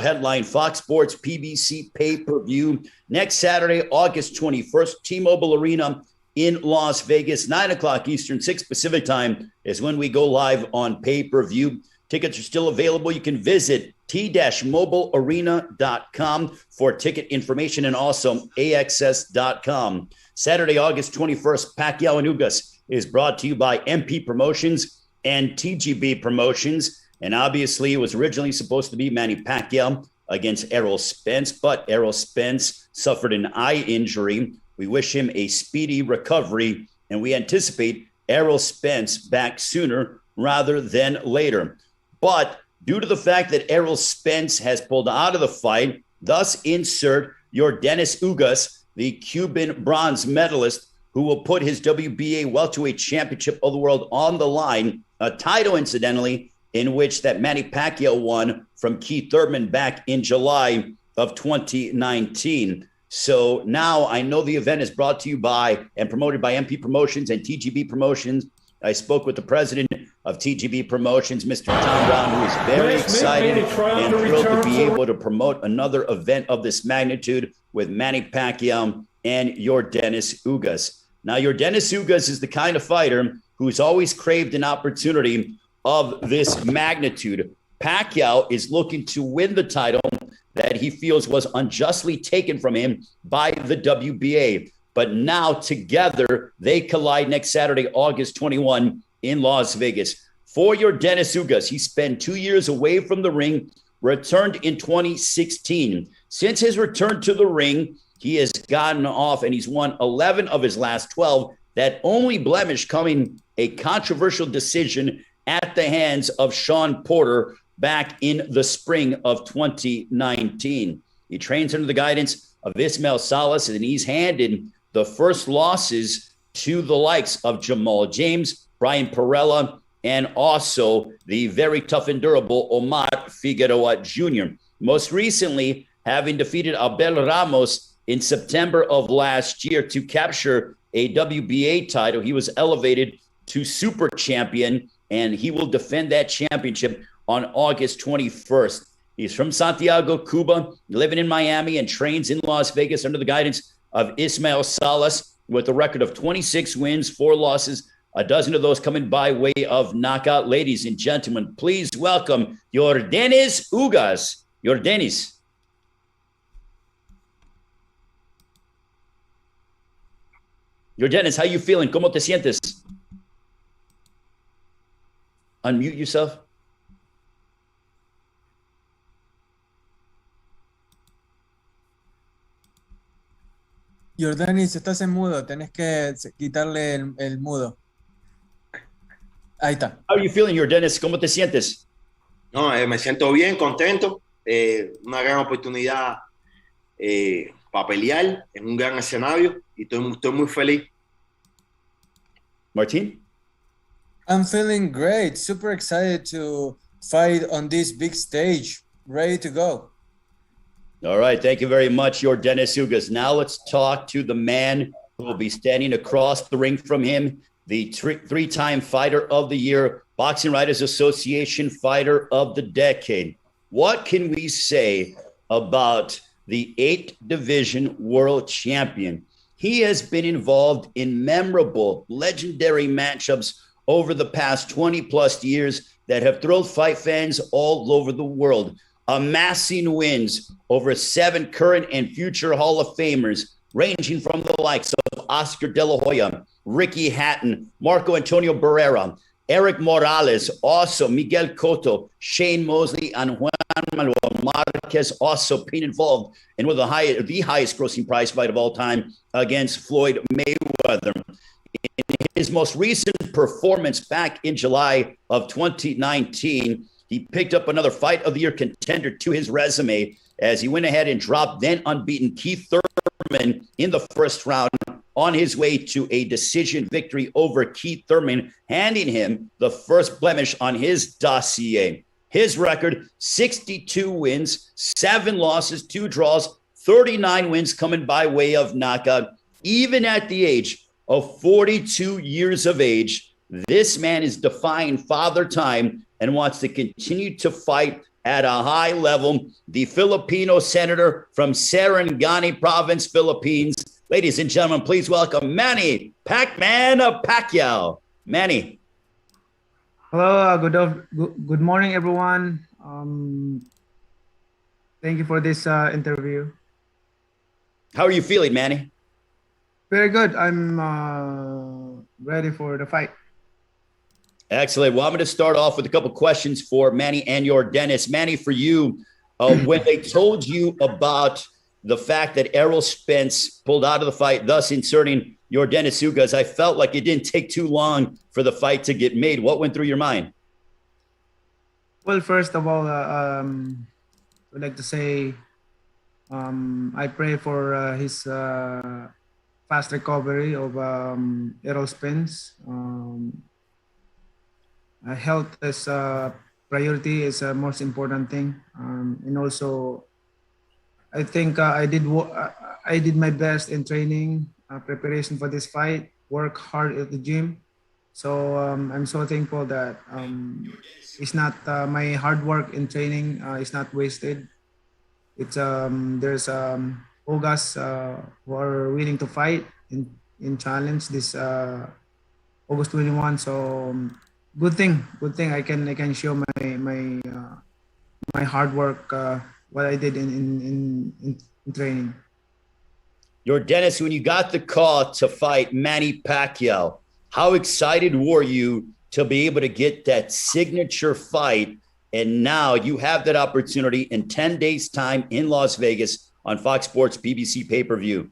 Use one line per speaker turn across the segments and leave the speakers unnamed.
headline Fox Sports PBC pay-per-view next Saturday, August 21st, T-Mobile Arena in Las Vegas, 9 o'clock Eastern, 6 Pacific time is when we go live on pay-per-view. Tickets are still available. You can visit t-mobilearena.com for ticket information and also axs.com. Saturday, August 21st, Pacquiao and Ugas is brought to you by MP Promotions and TGB Promotions. And obviously, it was originally supposed to be Manny Pacquiao against Errol Spence, but Errol Spence suffered an eye injury. We wish him a speedy recovery, and we anticipate Errol Spence back sooner rather than later. But due to the fact that Errol Spence has pulled out of the fight, thus insert Yordenis Ugas, the Cuban bronze medalist, who will put his WBA Welterweight Championship of the World on the line, a title, incidentally, in which that Manny Pacquiao won from Keith Thurman back in July of 2019. So now I know the event is brought to you by and promoted by MP Promotions and TGB Promotions. I spoke with the president of TGB Promotions, Mr. Tom Brown, who is very excited and thrilled to be able to promote another event of this magnitude with Manny Pacquiao and Yordenis Ugas. Now, Yordenis Ugas is the kind of fighter who's always craved an opportunity of this magnitude. Pacquiao is looking to win the title that he feels was unjustly taken from him by the WBA. But now together they collide next Saturday, August 21 in Las Vegas. For Yordenis Ugas, he spent 2 years away from the ring, returned in 2016. Since his return to the ring, he has gotten off and he's won 11 of his last 12. That only blemish coming a controversial decision at the hands of Sean Porter back in the spring of 2019. He trains under the guidance of Ismael Salas, and he's handed the first losses to the likes of Jamal James, Brian Perella, and also the very tough and durable Omar Figueroa Jr. Most recently, having defeated Abel Ramos in September of last year to capture a WBA title, he was elevated to super champion, and he will defend that championship on August 21st. He's from Santiago, Cuba, living in Miami, and trains in Las Vegas under the guidance of Ismael Salas with a record of 26 wins, 4 losses, a dozen of those coming by way of knockout. Ladies and gentlemen, please welcome Yordenis Ugas. Yordenis. Yordenis, how you feeling? ¿Cómo te sientes? Unmute yourself.
Yordenis, estás en mudo. Tenés que quitarle el mudo. Ahí está.
How are you feeling, Yordenis? ¿Cómo te sientes?
No, me siento bien, contento. Una gran oportunidad para pelear en un gran escenario y estoy muy feliz.
Martin?
I'm feeling great. Super excited to fight on this big stage. Ready to go.
All right. Thank you very much, Yordenis Ugas. Now let's talk to the man who will be standing across the ring from him, the three-time Fighter of the Year, Boxing Writers Association Fighter of the Decade. What can we say about the 8th Division World Champion? He has been involved in memorable, legendary matchups over the past 20-plus years that have thrilled fight fans all over the world, amassing wins over 7 current and future Hall of Famers, ranging from the likes of Oscar De La Hoya, Ricky Hatton, Marco Antonio Barrera, Eric Morales, also Miguel Cotto, Shane Mosley, and Juan Manuel Marquez also being involved in one of the highest grossing prize fight of all time against Floyd Mayweather. In his most recent performance back in July of 2019, he picked up another Fight of the Year contender to his resume as he went ahead and dropped then unbeaten Keith Thurman in the first round on his way to a decision victory over Keith Thurman, handing him the first blemish on his dossier. His record, 62 wins, 7 losses, 2 draws, 39 wins coming by way of knockout. Even at the age of 42 years of age, this man is defying father time and wants to continue to fight at a high level. The Filipino senator from Sarangani Province, Philippines. Ladies and gentlemen, please welcome Manny Pacquiao. Manny.
Hello, good morning, everyone. Thank you for this interview.
How are you feeling, Manny?
Very good. I'm ready for the fight.
Excellent. Well, I'm going to start off with a couple questions for Manny and Yordenis. Manny, for you, when they told you about the fact that Errol Spence pulled out of the fight, thus inserting Yordenis Ugas, I felt like it didn't take too long for the fight to get made. What went through your mind?
Well, first of all, I'd like to say I pray for his fast recovery of Errol Spence. Health is priority is the most important thing, and also I think I did my best in training preparation for this fight. Work hard at the gym, so I'm so thankful that it's not my hard work in training is not wasted. It's there's Ugas who are willing to fight in challenge this August 21. So good thing I can show my hard work what I did in training.
Yordenis, when you got the call to fight Manny Pacquiao, how excited were you to be able to get that signature fight? And now you have that opportunity in 10 days' time in Las Vegas on Fox Sports PBC pay-per-view.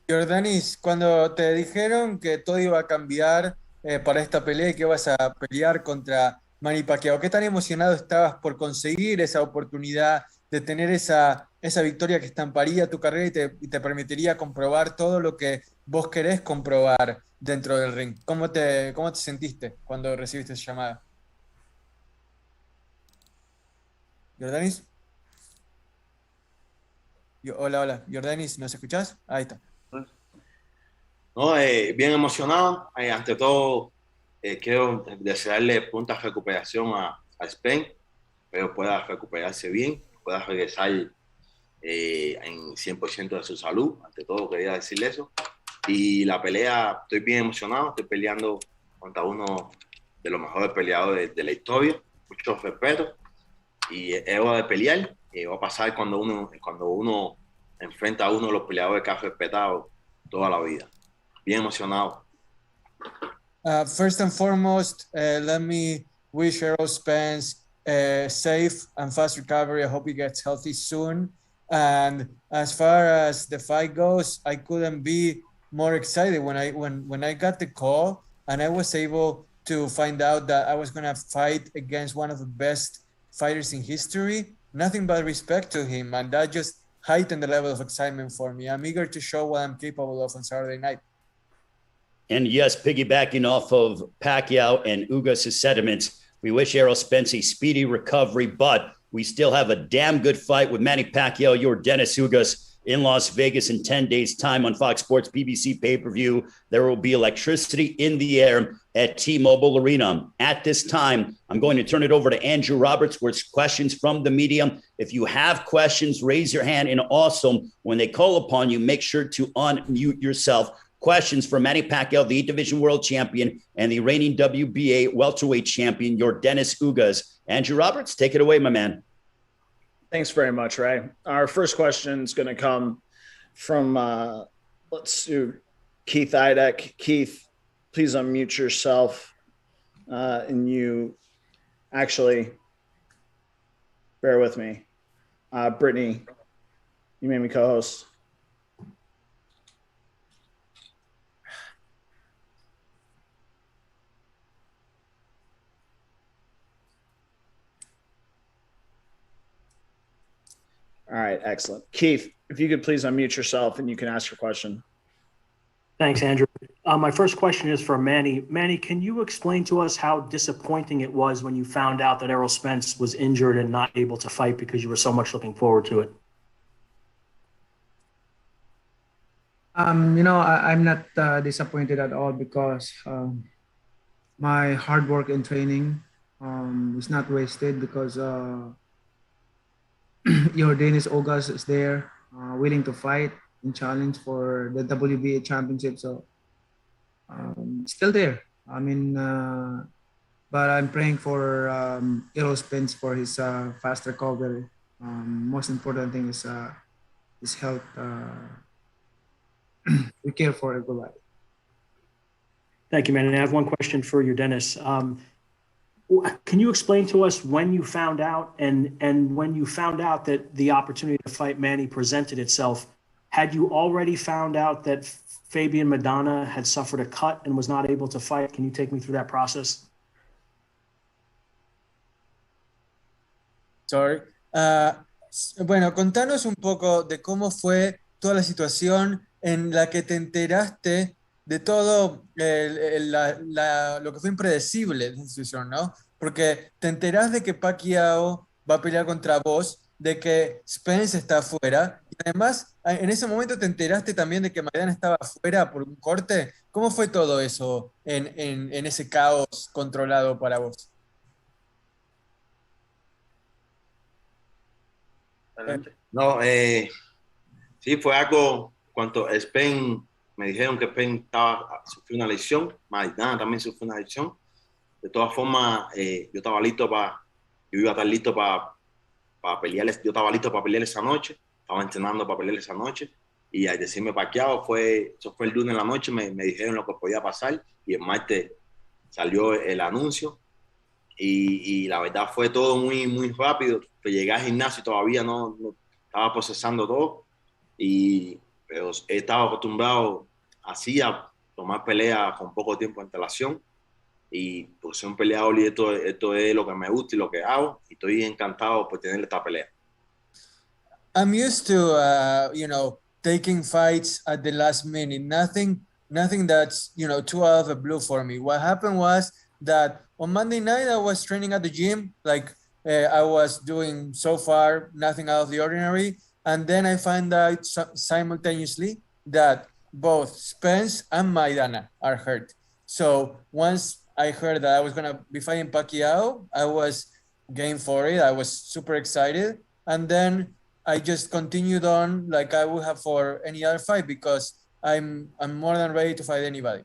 Yordenis, cuando te dijeron que todo iba a cambiar para esta pelea y que vas a pelear contra Manny Pacquiao, ¿qué tan emocionado estabas por conseguir esa oportunidad de tener esa victoria que estamparía tu carrera y te permitiría comprobar todo lo que vos querés comprobar dentro del ring? ¿Cómo te sentiste cuando recibiste esa llamada? ¿Yordenis? Hola, Yordenis, ¿nos escuchás? Ahí está.
No, bien emocionado. Ante todo, quiero desearle pronta recuperación a Spence, pero pueda recuperarse bien, pueda regresar en 100% de su salud. Ante todo, quería decirle eso. Y la pelea, estoy bien emocionado. Estoy peleando contra uno de los mejores peleadores de la historia. Mucho respeto. Y es hora de pelear. Va a pasar cuando uno enfrenta a uno de los peleadores que ha respetado toda la vida. Bien emocionado.
First and foremost, let me wish Errol Spence safe and fast recovery. I hope he gets healthy soon. And as far as the fight goes, I couldn't be more excited when I got the call and I was able to find out that I was going to fight against one of the best fighters in history. Nothing but respect to him, and that just heightened the level of excitement for me. I'm eager to show what I'm capable of on Saturday night.
And yes, piggybacking off of Pacquiao and Ugas' sentiments, we wish Errol Spence a speedy recovery, but we still have a damn good fight with Manny Pacquiao, Yordenis Ugas, in Las Vegas in 10 days' time on Fox Sports PBC pay-per-view. There will be electricity in the air at T-Mobile Arena. At this time, I'm going to turn it over to Andrew Roberts with questions from the media. If you have questions, raise your hand. And also, when they call upon you, make sure to unmute yourself. Questions for Manny Pacquiao, the 8-division world champion, and the reigning WBA welterweight champion, Yordenis Ugas. Andrew Roberts, take it away, my man.
Thanks very much, Ray. Our first question is going to come from, let's do Keith Idek. Keith, please unmute yourself. And you actually, bear with me. Brittany, you made me co-host. All right, excellent. Keith, if you could please unmute yourself and you can ask your question.
Thanks, Andrew. My first question is for Manny. Manny, can you explain to us how disappointing it was when you found out that Errol Spence was injured and not able to fight because you were so much looking forward to it?
I'm not disappointed at all because my hard work and training is not wasted because Yordenis Ugas is there, willing to fight and challenge for the WBA championship. So still there. I mean, but I'm praying for Errol Spence for his fast recovery. Most important thing is his health. We care for everybody.
Thank you, man. And I have one question for you, Dennis. Can you explain to us when you found out and when you found out that the opportunity to fight Manny presented itself? Had you already found out that Fabian Maidana had suffered a cut and was not able to fight? Can you take me through that process?
Sorry. Bueno, contanos un poco de cómo fue toda la situación en la que te enteraste de todo lo que fue impredecible de la situación, ¿no? Porque te enterás de que Pacquiao va a pelear contra vos, de que Spence está afuera, y además en ese momento te enteraste también de que Maidana estaba afuera por un corte. ¿Cómo fue todo eso en ese caos controlado para vos?
No, sí, fue algo, cuando Spain, me dijeron que Spain sufrió una lesión, Maidana también sufrió una lesión. De todas formas, yo iba a estar listo para pelear, yo estaba listo para pelear esa noche, estaba entrenando para pelear esa noche, y al decirme Pacquiao, eso fue el lunes en la noche, me dijeron lo que podía pasar, y el martes salió el anuncio, y la verdad fue todo muy, muy rápido. Pues llegué al gimnasio y todavía no estaba procesando todo, pero he estado acostumbrado así a tomar peleas con poco tiempo de antelación, y pues soy un peleador y esto es lo que me gusta y lo que hago, y estoy encantado por tener esta pelea.
I'm used to, taking fights at the last minute. Nothing that's, too out of the blue for me. What happened was that on Monday night, I was training at the gym, like I was doing so far, nothing out of the ordinary. And then I find out simultaneously that both Spence and Maidana are hurt. So once I heard that I was going to be fighting Pacquiao, I was game for it. I was super excited. And then I just continued on like I would have for any other fight, because I'm more than ready to fight anybody.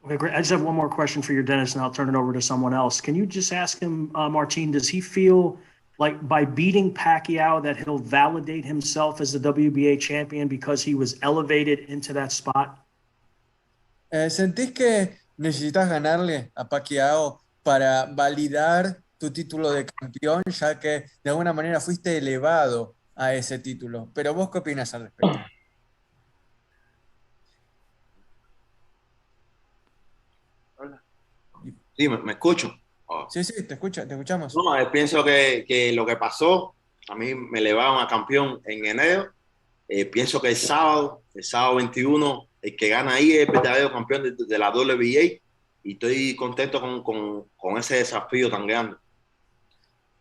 Okay, great. I just have one more question for you, Dennis, and I'll turn it over to someone else. Can you just ask him, Martin, does he feel like by beating Pacquiao that he'll validate himself as the WBA champion because he was elevated into that spot?
¿Sentís que necesitas ganarle a Pacquiao para validar tu título de campeón, ya que de alguna manera fuiste elevado a ese título? Pero vos, ¿qué opinas al respecto?
Sí, me escucho.
Oh. Sí, te escuchamos.
No, pienso que lo que pasó, a mí me elevaron a campeón en enero. Pienso que el sábado 21, el que gana ahí es el verdadero campeón de la WBA, y estoy contento con ese desafío tan grande.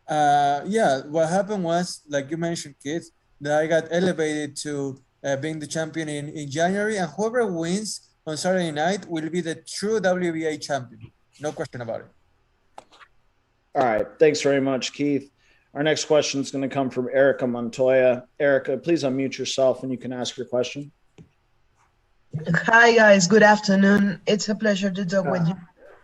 Yeah, what happened was, like you mentioned, Keith, that I got elevated to being the champion in January, and whoever wins on Saturday night will be the true WBA champion. No question about it.
All right. Thanks very much, Keith. Our next question is going to come from Erica Montoya. Erica, please unmute yourself and you can ask your question.
Hi, guys. Good afternoon. It's a pleasure to talk with you.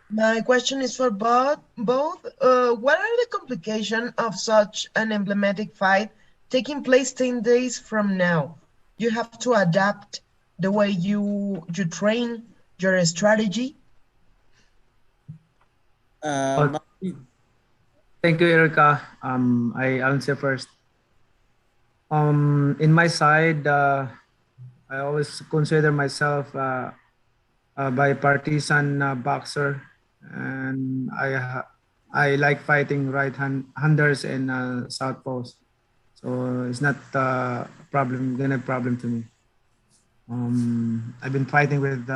My question is for both. What are the complications of such an emblematic fight taking place 10 days from now? You have to adapt the way you train, your strategy.
Thank you, Erica. I answer first. In my side, I always consider myself a bipartisan boxer, and I like fighting right-handers and southpaws. So it's not a problem to me. I've been fighting with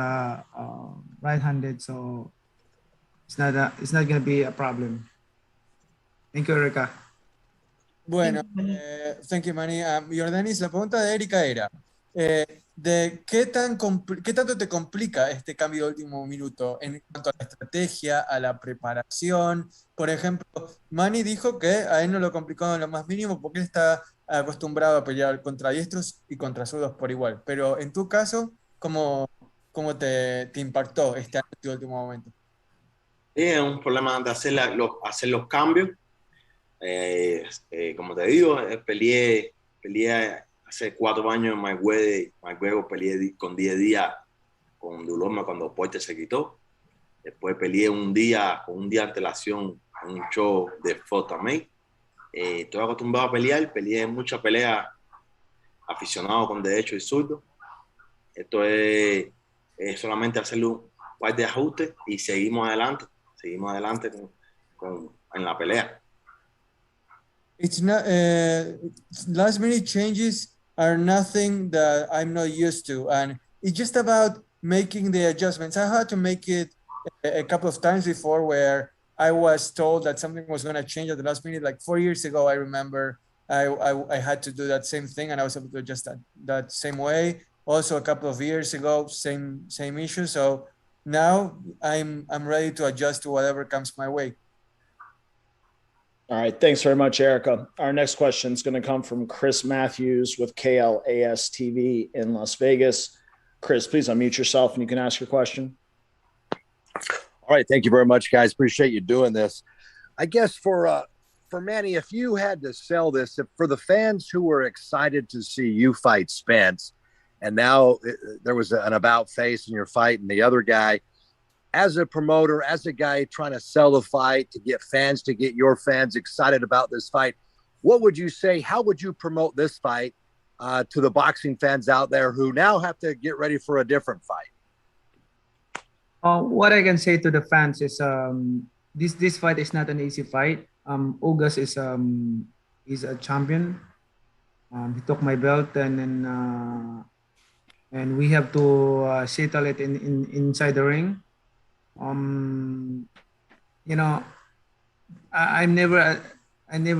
right-handed, so it's not going to be a problem. Thank you, Erika.
Bueno, thank you, Manny. Yordenis, la pregunta de Erika era, de qué tanto te complica este cambio de último minuto en cuanto a la estrategia, a la preparación. Por ejemplo, Manny dijo que a él no lo complicó en lo más mínimo porque él está acostumbrado a pelear contra diestros y contra zurdos por igual. Pero en tu caso, ¿cómo te impactó este último momento?
Sí, es un problema de hacer los cambios. Como te digo, peleé hace 4 años en Mayweather, peleé con 10 días con Dulorma cuando Porte se quitó. Después peleé con un día de antelación en un show de foto también. Estoy acostumbrado a peleé muchas peleas aficionado con derecho y zurdo. Esto es solamente hacerle un par de ajustes y seguimos adelante en la pelea.
It's not last minute changes are nothing that I'm not used to, and it's just about making the adjustments. I had to make it a couple of times before where I was told that something was going to change at the last minute. Like 4 years ago, I remember I had to do that same thing, and I was able to adjust that same way. Also, a couple of years ago, same issue. So now I'm ready to adjust to whatever comes my way.
All right. Thanks very much, Erica. Our next question is going to come from Chris Matthews with KLAS TV in Las Vegas. Chris, please unmute yourself and you can ask your question.
All right. Thank you very much, guys. Appreciate you doing this. I guess for Manny, if you had to sell this, for the fans who were excited to see you fight Spence, and now there was an about face in your fight and the other guy, as a promoter, as a guy trying to sell the fight, to get your fans excited about this fight, what would you say? How would you promote this fight to the boxing fans out there who now have to get ready for a different fight?
What I can say to the fans is this fight is not an easy fight. Ugas is a champion. He took my belt, and we have to settle it inside the ring. I never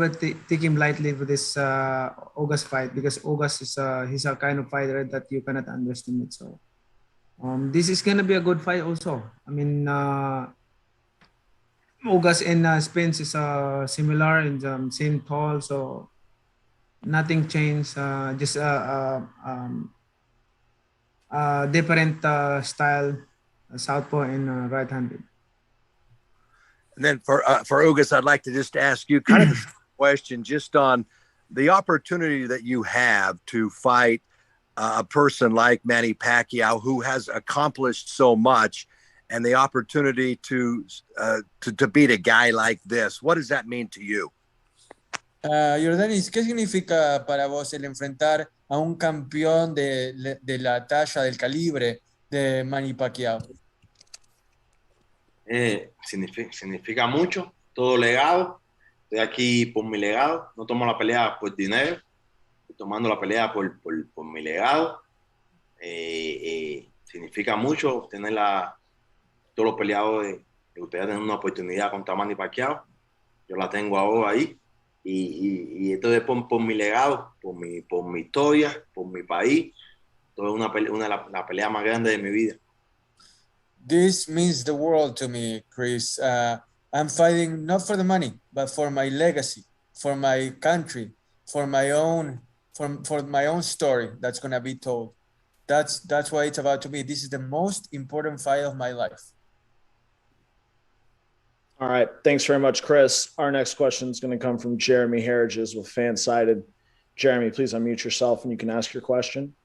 take him lightly for this Ugas fight, because Ugas is he's a kind of fighter that you cannot underestimate. So this is gonna be a good fight also. I mean, Ugas and Spence is similar in the same tall, so nothing changed. Just different style, southpaw and right-handed.
And then for Ugas, I'd like to just ask you kind of the question just on the opportunity that you have to fight a person like Manny Pacquiao, who has accomplished so much, and the opportunity to beat a guy like this. What does that mean to you?
Yordenis, ¿qué significa para vos el enfrentar a un campeón de la talla, del calibre de Manny Pacquiao?
Significa mucho, todo legado. Estoy aquí por mi legado, no tomo la pelea por dinero, estoy tomando la pelea por mi legado. Significa mucho tener todos los peleadores que ustedes tienen una oportunidad contra Manny Pacquiao. Yo la tengo ahora ahí. Y esto es por mi legado, por mi historia, por mi país. Esto es una de las peleas más grandes de mi vida.
This means the world to me, Chris. I'm fighting not for the money, but for my legacy, for my country, for my own story that's gonna be told. That's what it's about to me. This is the most important fight of my life.
All right. Thanks very much, Chris. Our next question is going to come from Jeremy Harridges with Fansided. Jeremy, please unmute yourself and you can ask your question.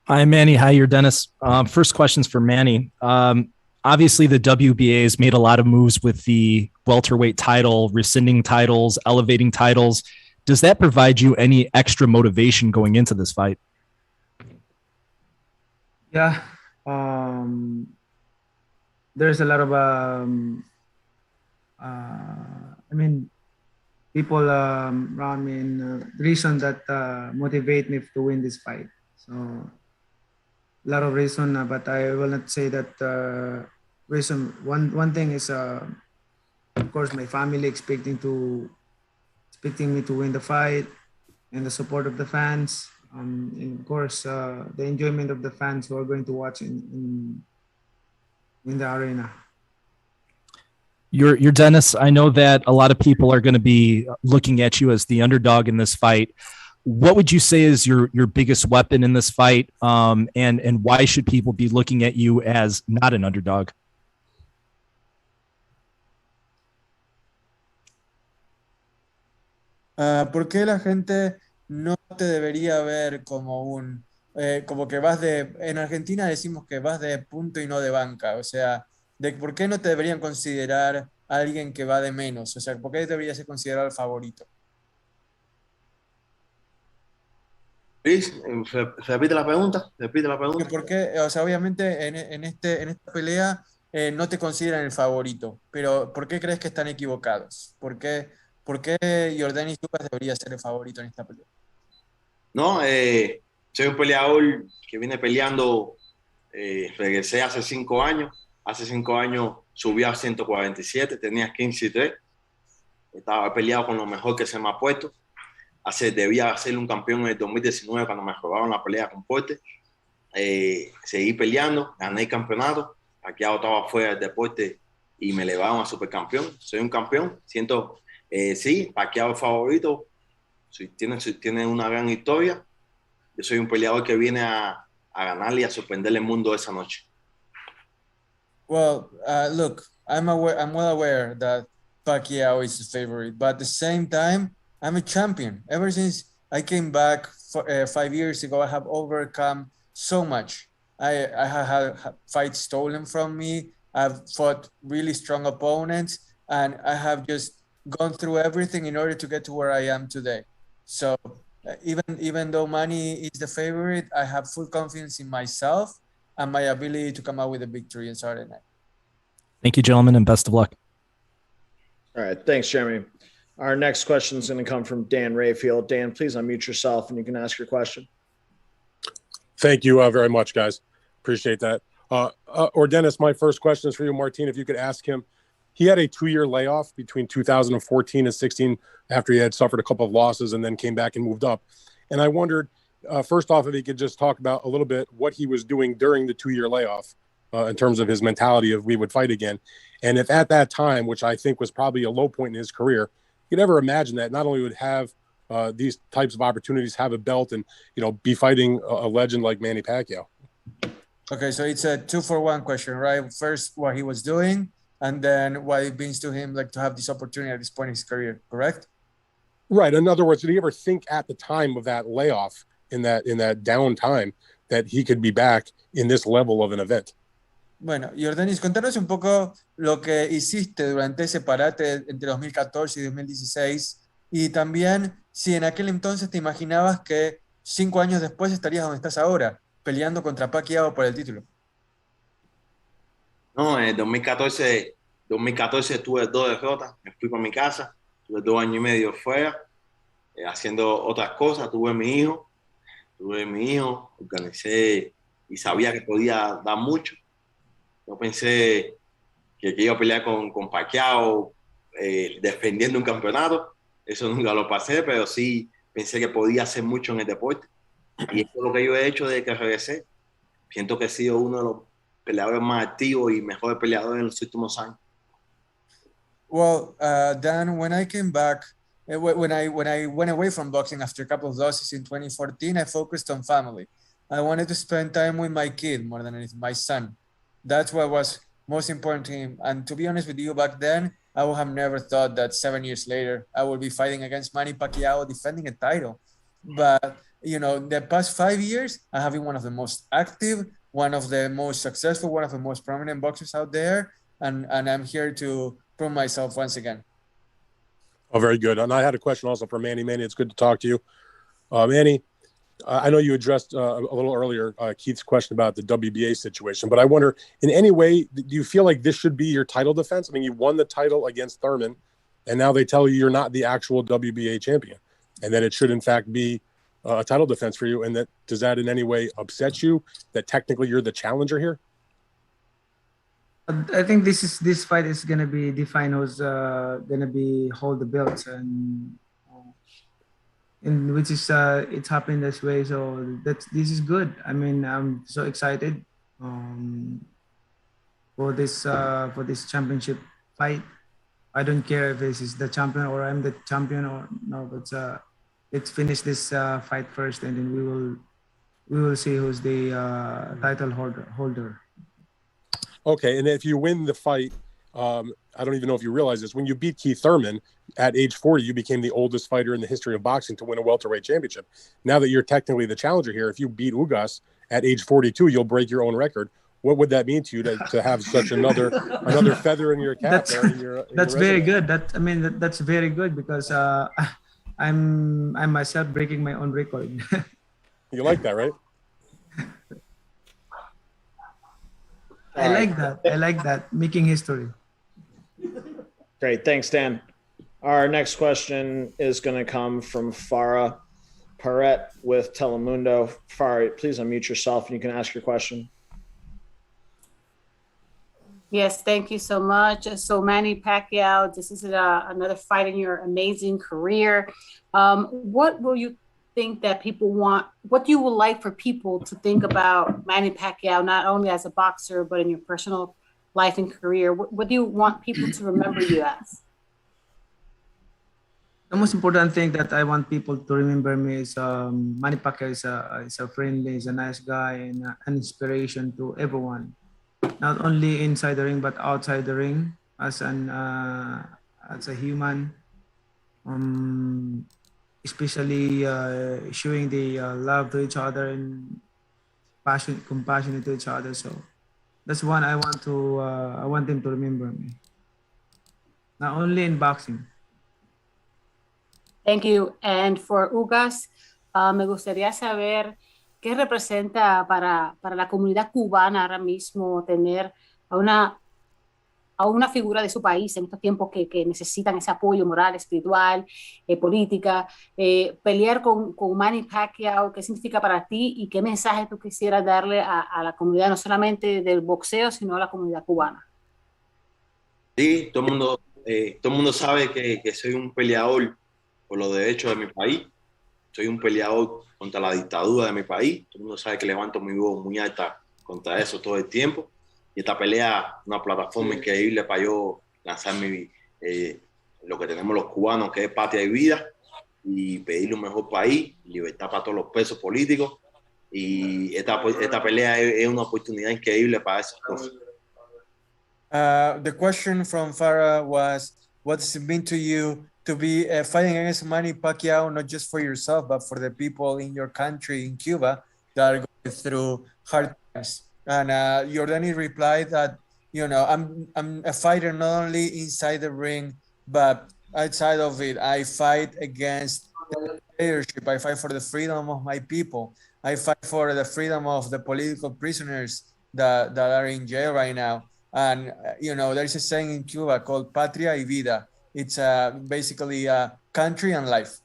Hi, Manny. Hi, Yordenis. First question's for Manny. Obviously, the WBA has made a lot of moves with the welterweight title, rescinding titles, elevating titles. Does that provide you any extra motivation going into this fight?
Yeah. There's a lot of people around me, and reason that motivate me to win this fight. So a lot of reason, but I will not say that reason. One thing is, of course, my family expecting me to win the fight, and the support of the fans. And of course, the enjoyment of the fans who are going to watch in the arena.
You're Dennis. I know that a lot of people are going to be looking at you as the underdog in this fight. What would you say is your biggest weapon in this fight? And why should people be looking at you as not an underdog?
¿Por qué la gente no te debería ver como como que vas en Argentina decimos que vas de punto y no de banca, o sea, ¿por qué no te deberían considerar a alguien que va de menos? O sea, ¿por qué debería ser considerado el favorito?
Luis, repite la pregunta, repite la pregunta.
¿Por qué? O sea, obviamente en esta pelea no te consideran el favorito, pero ¿por qué crees que están equivocados? ¿Por qué Yordenis Ugas debería ser el favorito en esta pelea?
No, soy un peleador que viene peleando, regresé hace 5 años. Hace 5 años subí a 147, tenía 15-3. Estaba peleado con lo mejor que se me ha puesto. Debía ser un campeón en el 2019 cuando me robaron la pelea con Porte. Seguí peleando, gané el campeonato. Pacquiao estaba fuera del deporte y me elevaron a supercampeón. Soy un campeón. Sí, Pacquiao es favorito. Tiene una gran historia. Yo soy un peleador que viene a ganarle y a sorprenderle el mundo esa noche.
Well, look, I'm well aware that Pacquiao is the favorite, but at the same time, I'm a champion. Ever since I came back 5 years ago, I have overcome so much. I have had fights stolen from me. I've fought really strong opponents, and I have just gone through everything in order to get to where I am today. So even though Manny is the favorite, I have full confidence in myself and my ability to come out with a victory on Saturday night.
Thank you, gentlemen, and best of luck.
All right. Thanks, Jeremy. Our next question is going to come from Dan Rayfield. Dan, please unmute yourself and you can ask your question.
Thank you very much, guys. Appreciate that. Yordenis, my first question is for you, Martin. If you could ask him, he had a 2-year layoff between 2014 and 16 after he had suffered a couple of losses and then came back and moved up. And I wondered, first off, if he could just talk about a little bit what he was doing during the 2-year layoff in terms of his mentality of we would fight again. And if at that time, which I think was probably a low point in his career, you'd ever imagine that not only would have these types of opportunities, have a belt and, be fighting a legend like Manny Pacquiao.
Okay, so it's a 2-for-1 question, right? First, what he was doing, and then what it means to him, like to have this opportunity at this point in his career, correct?
Right. In other words, did he ever think at the time of that layoff, in that downtime, that he could be back in this level of an event?
Bueno, Yordenis, contanos un poco lo que hiciste durante ese parate entre 2014 y 2016 y también si en aquel entonces te imaginabas que 5 años después estarías donde estás ahora, peleando contra Pacquiao por el título.
No, en 2014 tuve 2 derrotas, me fui para mi casa, tuve 2 años y medio fuera, haciendo otras cosas, tuve mi hijo, organicé y sabía que podía dar mucho. Yo pensé que iba a pelear con Pacquiao defendiendo un campeonato. Eso nunca lo pasé, pero sí pensé que podía hacer mucho en el deporte. Y eso es lo que yo he hecho desde que regresé. Siento que he sido uno de los peleadores más activos y mejores peleadores en los últimos años.
Well, Dan, when I came back, when I went away from boxing after a couple of losses in 2014, I focused on family. I wanted to spend time with my kid more than anything, my son. That's what was most important to him. And to be honest with you, back then, I would have never thought that 7 years later, I would be fighting against Manny Pacquiao, defending a title. But, the past 5 years, I have been one of the most active, one of the most successful, one of the most prominent boxers out there. And I'm here to prove myself once again.
Oh, very good. And I had a question also for Manny. Manny, it's good to talk to you. Manny, I know you addressed a little earlier Keith's question about the WBA situation, but I wonder, in any way, do you feel like this should be your title defense? I mean, you won the title against Thurman, and now they tell you you're not the actual WBA champion, and that it should, in fact, be a title defense for you, and does that in any way upset you, that technically you're the challenger here?
I think this fight is going to be defined who's going to be hold the belts, and and which is it's happened this way. So this is good. I mean, I'm so excited for this championship fight. I don't care if this is the champion or I'm the champion or no, but let's finish this fight first, and then we will see who's the title holder.
Okay, and if you win the fight, I don't even know if you realize this. When you beat Keith Thurman at age 40, you became the oldest fighter in the history of boxing to win a welterweight championship. Now that you're technically the challenger here, if you beat Ugas at age 42, you'll break your own record. What would that mean to you to have such another feather in your cap?
That's very good. That's very good because I'm myself breaking my own record.
You like that, right?
I like that. Making history.
Great. Thanks, Dan. Our next question is going to come from Farah Paret with Telemundo. Farah, please unmute yourself and you can ask your question.
Yes, thank you so much. So Manny Pacquiao, this is another fight in your amazing career. What will you think that people want? What you would like for people to think about Manny Pacquiao, not only as a boxer, but in your personal life and career? What do you want people to remember you as?
The most important thing that I want people to remember me is Manny Pacquiao is a friendly, is a nice guy, and an inspiration to everyone. Not only inside the ring but outside the ring as a human, especially showing the love to each other and compassionate to each other. So that's one I want them to remember me. Not only in boxing.
Thank you. And for Ugas, me gustaría saber ¿qué representa para la comunidad cubana ahora mismo tener a una figura de su país en estos tiempos que necesitan ese apoyo moral, espiritual, política? Pelear con Manny Pacquiao, ¿qué significa para ti y qué mensaje tú quisieras darle a la comunidad, no solamente del boxeo, sino a la comunidad cubana?
Sí, todo el mundo sabe que soy un peleador por los derechos de mi país. Soy un peleador contra la dictadura de mi país. Todo el mundo sabe que levanto mi voz muy alta contra eso todo el tiempo. Y esta pelea es una plataforma increíble para yo lanzar lo que tenemos los cubanos, que es patria y vida, y pedirle un mejor país, libertad para todos los presos políticos. Y esta pelea es una oportunidad increíble para esas cosas.
The question from Farah was, what does it mean to you to be fighting against Manny Pacquiao, not just for yourself, but for the people in your country, in Cuba, that are going through hard times? And Yordenis replied that, I'm a fighter not only inside the ring, but outside of it. I fight against the dictatorship. I fight for the freedom of my people. I fight for the freedom of the political prisoners that are in jail right now. And, there's a saying in Cuba called patria y vida. It's basically country and life,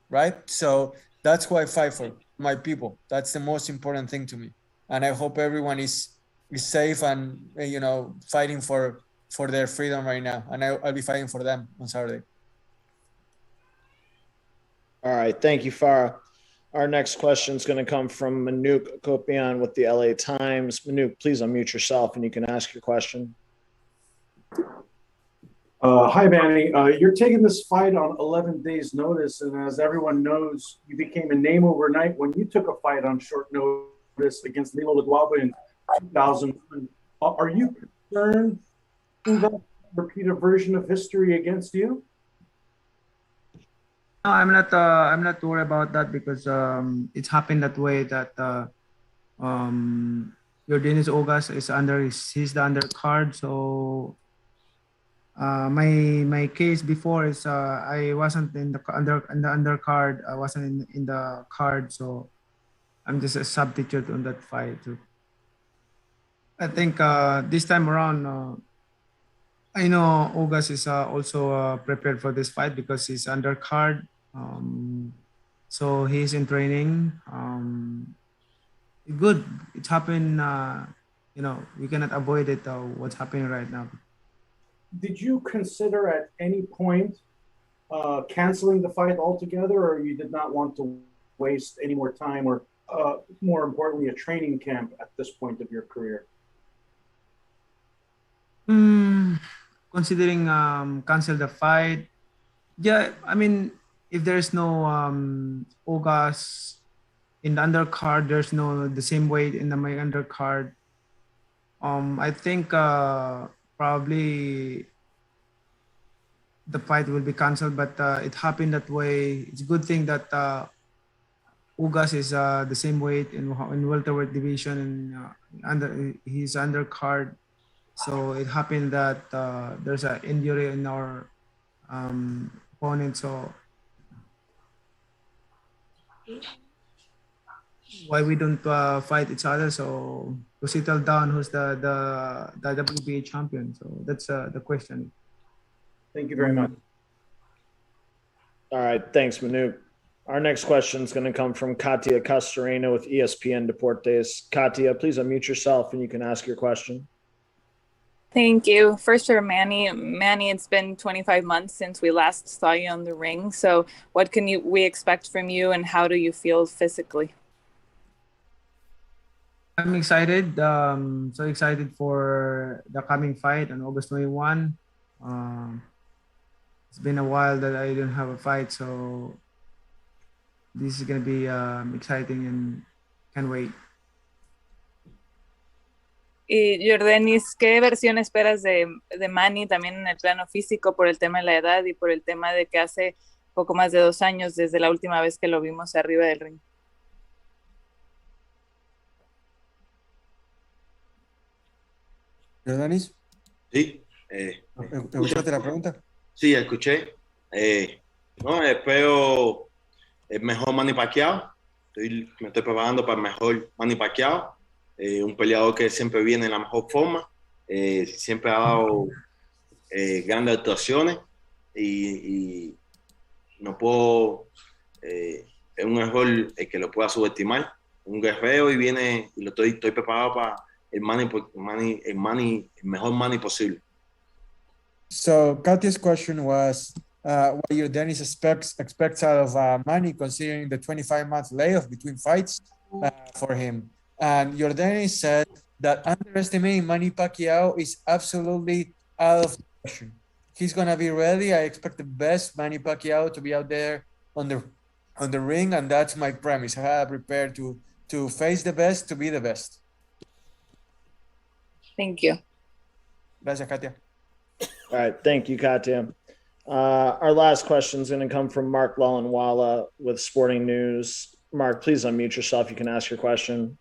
right? So that's who I fight for, my people. That's the most important thing to me. And I hope everyone is safe and, fighting for their freedom right now. And I'll be fighting for them on Saturday.
All right. Thank you, Farah. Our next question is going to come from Manuk Kopian with the LA Times. Manuk, please unmute yourself and you can ask your question.
Hi, Manny. You're taking this fight on 11 days' notice, and as everyone knows, you became a name overnight when you took a fight on short notice against Lilo LaGuardia in 2001. Are you concerned that repeat a version of history against you?
No, I'm not worried about that because it's happened that way that Yordenis Ugas is he's the undercard, so. My case before is I wasn't in the undercard. I wasn't in the card, so I'm just a substitute on that fight. I think this time around, I know Ugas is also prepared for this fight because he's undercard. So he's in training. Good. It happened. We cannot avoid it. What's happening right now.
Did you consider at any point canceling the fight altogether, or you did not want to waste any more time, or more importantly, a training camp at this point of your career?
Considering cancel the fight, yeah, I mean, if there's no Ugas in the undercard, there's no the same weight in my undercard. I think probably the fight will be canceled, but it happened that way. It's a good thing that Ugas is the same weight in welterweight division, and under his undercard. So it happened that there's an injury in our opponent. So why we don't fight each other? So to settle down, who's the WBA champion? So that's the question.
Thank you very much.
All right, thanks, Manu. Our next question is going to come from Katia Castorena with ESPN Deportes. Katia, please unmute yourself and you can ask your question.
Thank you. First for Manny. Manny, it's been 25 months since we last saw you on the ring. So what can we expect from you, and how do you feel physically?
I'm excited. So excited for the coming fight on August 21. It's been a while that I didn't have a fight, so this is going to be exciting and can't wait.
Y Yordenis, ¿qué versión esperas de Manny también en el plano físico por el tema de la edad y por el tema de que hace poco más de 2 años desde la última vez que lo vimos arriba del ring?
¿Yordenis?
Sí.
¿Escuchaste la pregunta?
Sí, escuché. No, espero el mejor Manny Pacquiao. Me estoy preparando para el mejor Manny Pacquiao. Un peleador que siempre viene en la mejor forma. Siempre ha dado grandes actuaciones. Y no puedo... es un error el que lo pueda subestimar. Un guerrero y viene... Y estoy preparado para el mejor Manny posible.
So Katia's question was what Yordenis expects out of Manny, considering the 25-month layoff between fights for him. And Yordenis said that underestimating Manny Pacquiao is absolutely out of the question. He's gonna be ready. I expect the best Manny Pacquiao to be out there on the ring, and that's my premise. I have prepared to face the best, to be the best.
Thank you.
Gracias, Katia.
All right, thank you, Katia. Our last question is going to come from Mark Lallenwala with Sporting News. Mark, please unmute yourself. You can ask your question.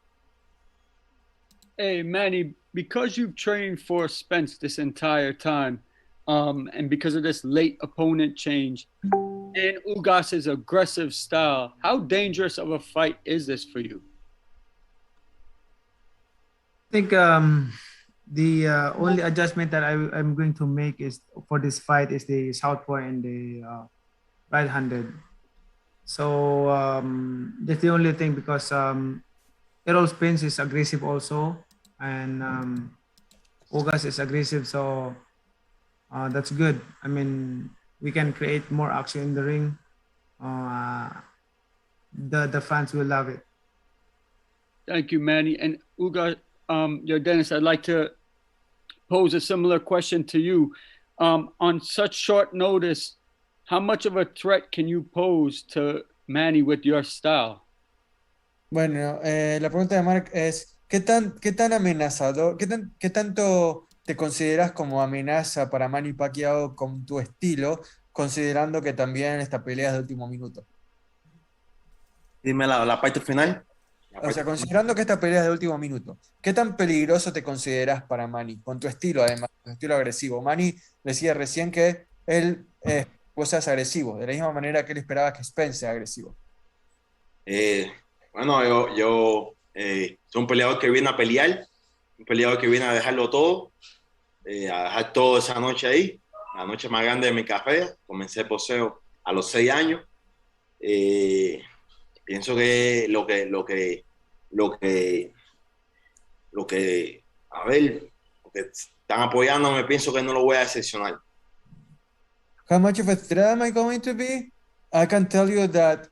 Hey, Manny, because you've trained for Spence this entire time, and because of this late opponent change and Ugas's aggressive style, how dangerous of a fight is this for you?
I think the only adjustment that I'm going to make is for this fight is the southpaw and the right-handed. So that's the only thing, because Errol Spence is aggressive also, and Ugas is aggressive, so that's good. I mean, we can create more action in the ring. The fans will love it.
Thank you, Manny. And Ugas, Yordenis, I'd like to pose a similar question to you. On such short notice, how much of a threat can you pose to Manny with your style?
Bueno, la pregunta de Mark es, ¿qué tan amenazador, qué tanto te consideras como amenaza para Manny Pacquiao con tu estilo, considerando que también esta pelea es de último minuto?
Dime la parte final.
O sea, considerando que esta pelea es de último minuto, ¿qué tan peligroso te consideras para Manny? Con tu estilo, además, tu estilo agresivo. Manny decía recién que él vos seas agresivo, de la misma manera que él esperaba que Spence sea agresivo.
Bueno, yo soy un peleador que viene a pelear, un peleador que viene a dejarlo todo, a dejar todo esa noche ahí, la noche más grande de mi carrera. Comencé el boxeo a los 6 años. Pienso que lo que están apoyándome, pienso que no lo voy a decepcionar.
how much of a threat am I going to be? I can tell you that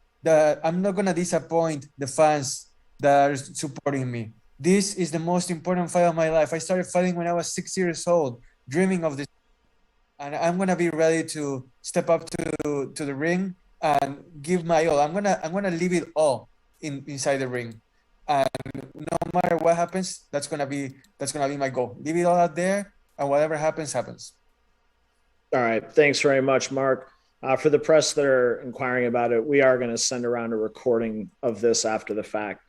I'm not going to disappoint the fans that are supporting me. This is the most important fight of my life. I started fighting when I was 6 years old, dreaming of this. And I'm going to be ready to step up to the ring and give my all. I'm going to leave it all inside the ring. And no matter what happens, that's going to be my goal. Leave it all out there, and whatever happens, happens.
All right. Thanks very much, Mark. For the press that are inquiring about it, we are going to send around a recording of this after the fact.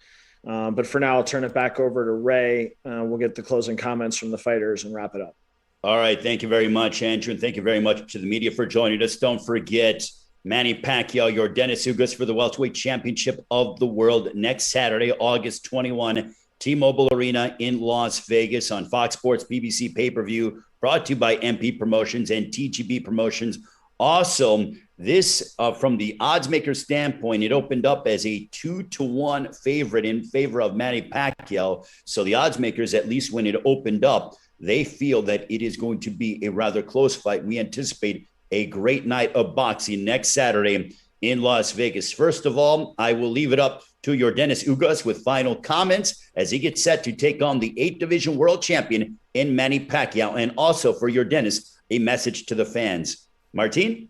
But for now, I'll turn it back over to Ray. We'll get the closing comments from the fighters and wrap it up.
All right. Thank you very much, Andrew. And thank you very much to the media for joining us. Don't forget Manny Pacquiao, Yordenis Ugas for the welterweight championship of the world next Saturday, August 21, T-Mobile Arena in Las Vegas on Fox Sports PBC pay-per-view, brought to you by MP Promotions and TGB Promotions. Also, this from the odds maker standpoint, it opened up as a 2-1 favorite in favor of Manny Pacquiao. So the odds makers, at least when it opened up, they feel that it is going to be a rather close fight. We anticipate a great night of boxing next Saturday in Las Vegas. First of all, I will leave it up to Yordenis Ugas with final comments as he gets set to take on the 8th Division World Champion in Manny Pacquiao. And also for Yordenis, a message to the fans. Martín?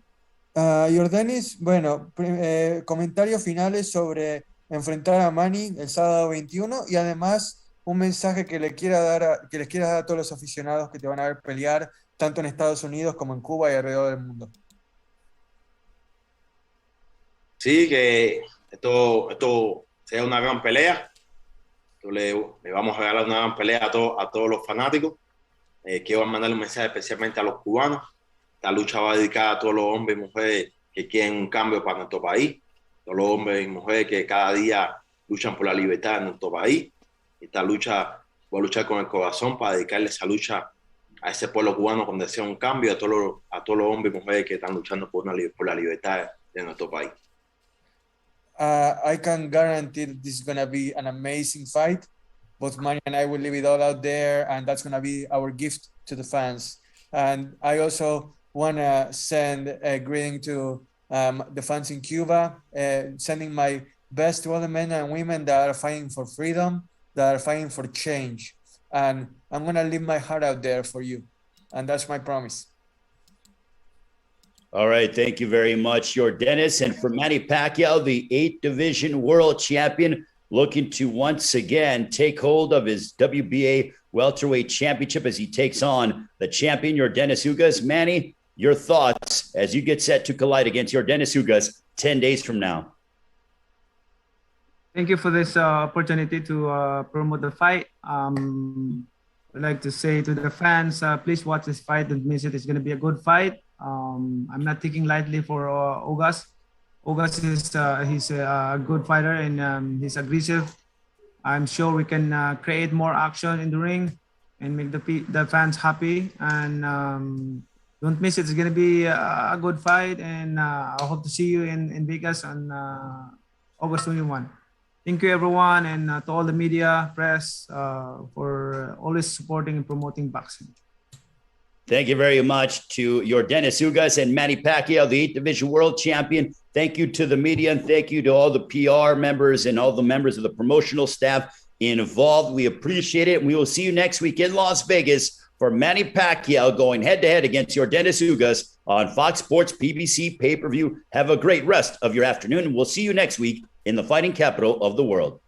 Yordenis, bueno, comentarios finales sobre enfrentar a Manny el sábado 21 y además un mensaje que les quiera dar a todos los aficionados que te van a ver pelear tanto en Estados Unidos como en Cuba y alrededor del mundo.
Sí, que esto sea una gran pelea. Le vamos a regalar una gran pelea a todos los fanáticos. Quiero mandar un mensaje especialmente a los cubanos. Esta lucha va dedicada a todos los hombres y mujeres que quieren un cambio para nuestro país. Todos los hombres y mujeres que cada día luchan por la libertad en nuestro país. Esta lucha, voy a luchar con el corazón para dedicarle esa lucha a ese pueblo cubano cuando desea un cambio, a todos los hombres y mujeres que están luchando por la libertad de nuestro país.
I can guarantee that this is going to be an amazing fight. Both Manny and I will leave it all out there, and that's going to be our gift to the fans. And I also want to send a greeting to the fans in Cuba, sending my best to all the men and women that are fighting for freedom, that are fighting for change. And I'm going to leave my heart out there for you. And that's my promise.
All right. Thank you very much, Yordenis. And for Manny Pacquiao, the 8th Division World Champion, looking to once again take hold of his WBA Welterweight Championship as he takes on the champion, Yordenis Ugas. Manny, your thoughts as you get set to collide against Yordenis Ugas 10 days from now.
Thank you for this opportunity to promote the fight. I'd like to say to the fans, please watch this fight. Don't miss it. It's going to be a good fight. I'm not taking lightly for Ugas. Ugas he's a good fighter and he's aggressive. I'm sure we can create more action in the ring and make the fans happy. And don't miss it. It's going to be a good fight. And I hope to see you in Vegas on August 21. Thank you, everyone, and to all the media, press, for always supporting and promoting boxing.
Thank you very much to Yordenis Ugas and Manny Pacquiao, the 8th Division World Champion. Thank you to the media, and thank you to all the PR members and all the members of the promotional staff involved. We appreciate it, and we will see you next week in Las Vegas for Manny Pacquiao going head-to-head against Yordenis Ugas on Fox Sports PBC pay-per-view. Have a great rest of your afternoon, and we'll see you next week in the fighting capital of the world.